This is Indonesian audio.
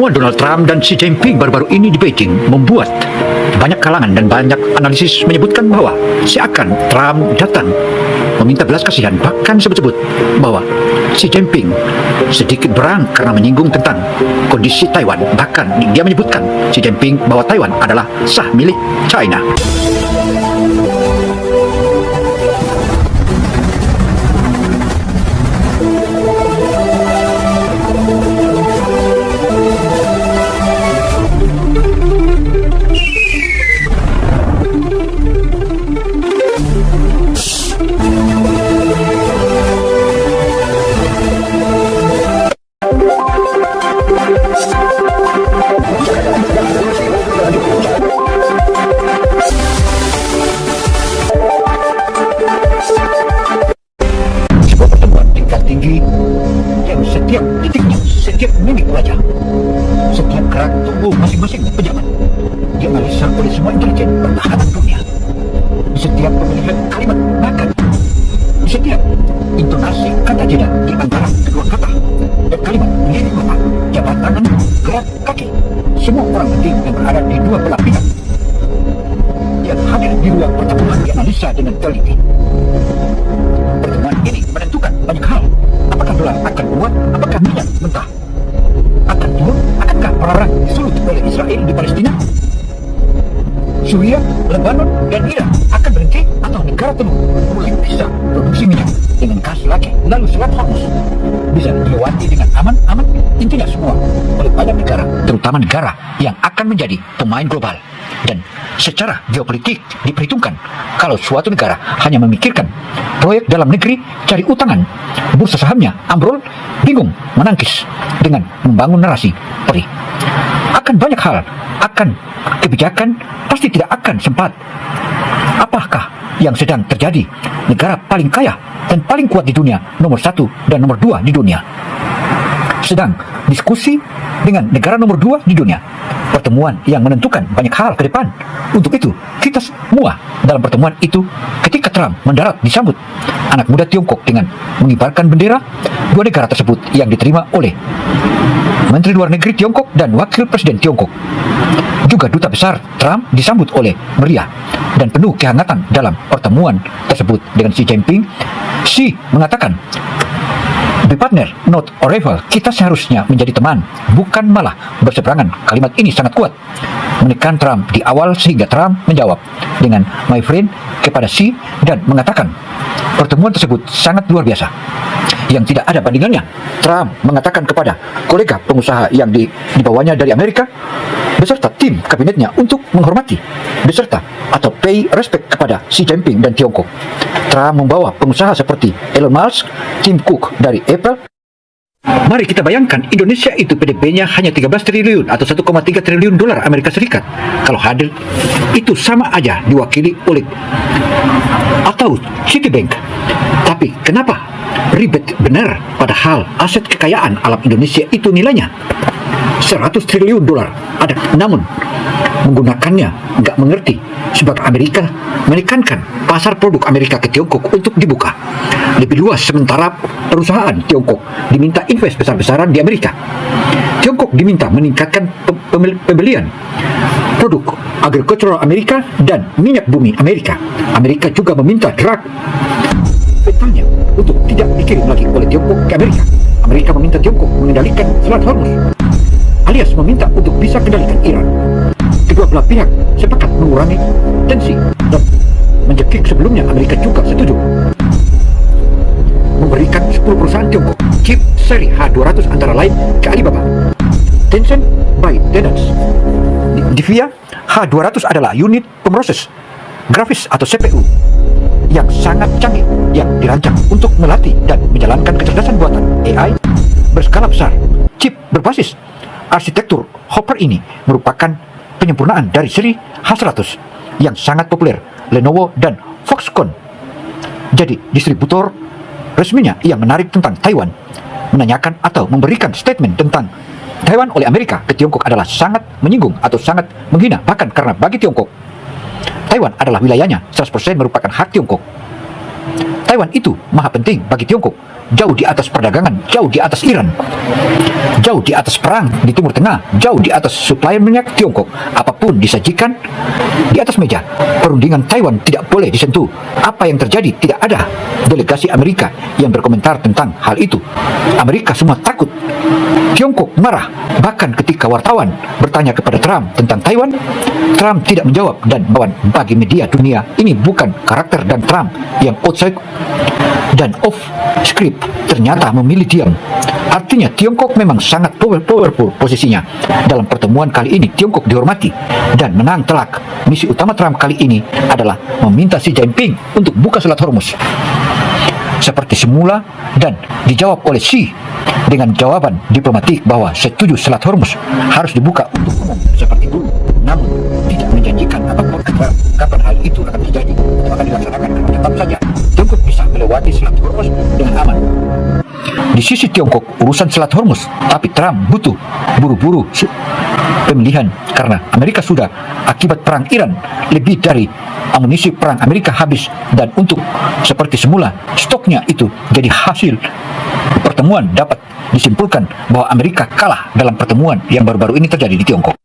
Pertemuan Donald Trump dan Xi Jinping baru-baru ini di Beijing membuat banyak kalangan dan banyak analisis menyebutkan bahwa seakan Trump datang meminta belas kasihan, bahkan sebut-sebut bahwa Xi Jinping sedikit berang karena menyinggung tentang kondisi Taiwan. Bahkan dia menyebutkan Xi Jinping bahwa Taiwan adalah sah milik China. Setiap titiknya, setiap mimik wajah, setiap gerak tubuh masing-masing pejabat dianalisa oleh semua intelijen pertahanan dunia. Di setiap pemilihan kalimat, bahkan di setiap intonasi kata jeda di antara kedua kata dan kalimat, lirik mata, jabat tangan, gerak kaki, semua orang penting yang berada di dua belah pihak yang hadir di ruang pertemuan dianalisa dengan teliti. Pertemuan ini menentukan banyak hal. Apakah dolar akan kuat? Apakah minyak mentah akan turun? Akankah perang disulut oleh Israel di Palestina? Syria, Lebanon, dan Iran akan berhenti atau negara telur mulai bisa produksi minyak dengan gas lagi, lalu Selat Hormuz bisa dilewati dengan aman. Intinya semua oleh banyak negara, terutama negara yang akan menjadi pemain global. Dan secara geopolitik diperhitungkan kalau suatu negara hanya memikirkan proyek dalam negeri, cari utangan, bursa sahamnya ambrol, bingung, menangkis dengan membangun narasi perih. Akan banyak hal, akan kebijakan, pasti tidak akan sempat. Apakah yang sedang terjadi? Negara paling kaya dan paling kuat di dunia, nomor 1 dan nomor 2 di dunia, sedang diskusi dengan negara nomor 2 di dunia. Pertemuan yang menentukan banyak hal ke depan. Untuk itu, kita semua dalam pertemuan itu, ketika Trump mendarat disambut anak muda Tiongkok dengan mengibarkan bendera dua negara tersebut yang diterima oleh Menteri Luar Negeri Tiongkok dan Wakil Presiden Tiongkok. Juga duta besar Trump disambut oleh meriah dan penuh kehangatan dalam pertemuan tersebut dengan Xi Jinping. Xi mengatakan, "Be partner, not a rival." Kita seharusnya menjadi teman, bukan malah berseberangan. Kalimat ini sangat kuat menekan Trump di awal sehingga Trump menjawab dengan "my friend" kepada Xi dan mengatakan pertemuan tersebut sangat luar biasa yang tidak ada bandingannya. Trump mengatakan kepada kolega pengusaha yang dibawanya dari Amerika beserta tim kabinetnya untuk menghormati beserta atau pay respect kepada Xi Jinping dan Tiongkok. Trump membawa pengusaha seperti Elon Musk, Tim Cook dari Apple. Mari kita bayangkan Indonesia itu PDB-nya hanya 13 triliun atau 1,3 triliun dolar Amerika Serikat. Kalau hadir itu sama aja diwakili oleh atau Citibank. Tapi kenapa ribet benar, padahal aset kekayaan alam Indonesia itu nilainya 100 triliun dolar ada, namun menggunakannya nggak mengerti sebab Amerika menekankan pasar produk Amerika ke Tiongkok untuk dibuka lebih luas, sementara perusahaan Tiongkok diminta invest besar-besaran di Amerika. Tiongkok diminta meningkatkan pembelian produk agricultural Amerika dan minyak bumi Amerika. Amerika juga meminta drug petanya untuk tidak dikirim lagi oleh Tiongkok ke Amerika. Amerika meminta Tiongkok mengendalikan Selat Hormuz, alias meminta untuk bisa kendalikan Iran. Kedua belah pihak sepakat mengurangi tensi dan mencekik. Sebelumnya Amerika juga setuju memberikan 10 perusahaan Tiongkok chip seri H200 antara lain ke Alibaba, Tencent, ByteDance. Di VIA, H200 adalah unit pemroses grafis atau CPU yang sangat canggih yang dirancang untuk melatih dan menjalankan kecerdasan buatan AI berskala besar. Chip berbasis arsitektur Hopper ini merupakan penyempurnaan dari seri H100 yang sangat populer Lenovo dan Foxconn. Jadi distributor resminya yang menarik tentang Taiwan, menanyakan atau memberikan statement tentang Taiwan oleh Amerika ke Tiongkok adalah sangat menyinggung atau sangat menghina, bahkan karena bagi Tiongkok Taiwan adalah wilayahnya, 100% merupakan hak Tiongkok. Taiwan itu maha penting bagi Tiongkok jauh di atas perdagangan, jauh di atas Iran, jauh di atas perang di Timur Tengah, jauh di atas suplai minyak Tiongkok. Apapun disajikan di atas meja, perundingan Taiwan tidak boleh disentuh. Apa yang terjadi? Tidak ada delegasi Amerika yang berkomentar tentang hal itu. Amerika semua takut. Tiongkok marah. Bahkan ketika wartawan bertanya kepada Trump tentang Taiwan, Trump tidak menjawab. Dan bagi media dunia, ini bukan karakter dan Trump yang outside dan off script ternyata memilih diam. Artinya Tiongkok memang sangat powerful posisinya. Dalam pertemuan kali ini Tiongkok dihormati dan menang telak. Misi utama Trump kali ini adalah meminta Xi Jinping untuk buka Selat Hormuz seperti semula, dan dijawab oleh Xi dengan jawaban diplomatik bahwa setuju Selat Hormuz harus dibuka untuk umum seperti dulu, namun tidak menjanjikan apapun kapan hal itu akan terjadi atau akan dilaksanakan. Tetap saja Tiongkok bisa melewati Selat Hormuz dengan aman. Di sisi Tiongkok urusan Selat Hormuz, tapi Trump butuh buru-buru pemilihan karena Amerika sudah akibat perang Iran lebih dari amunisi perang Amerika habis, dan untuk seperti semula stoknya itu. Jadi hasil pertemuan dapat disimpulkan bahwa Amerika kalah dalam pertemuan yang baru-baru ini terjadi di Tiongkok.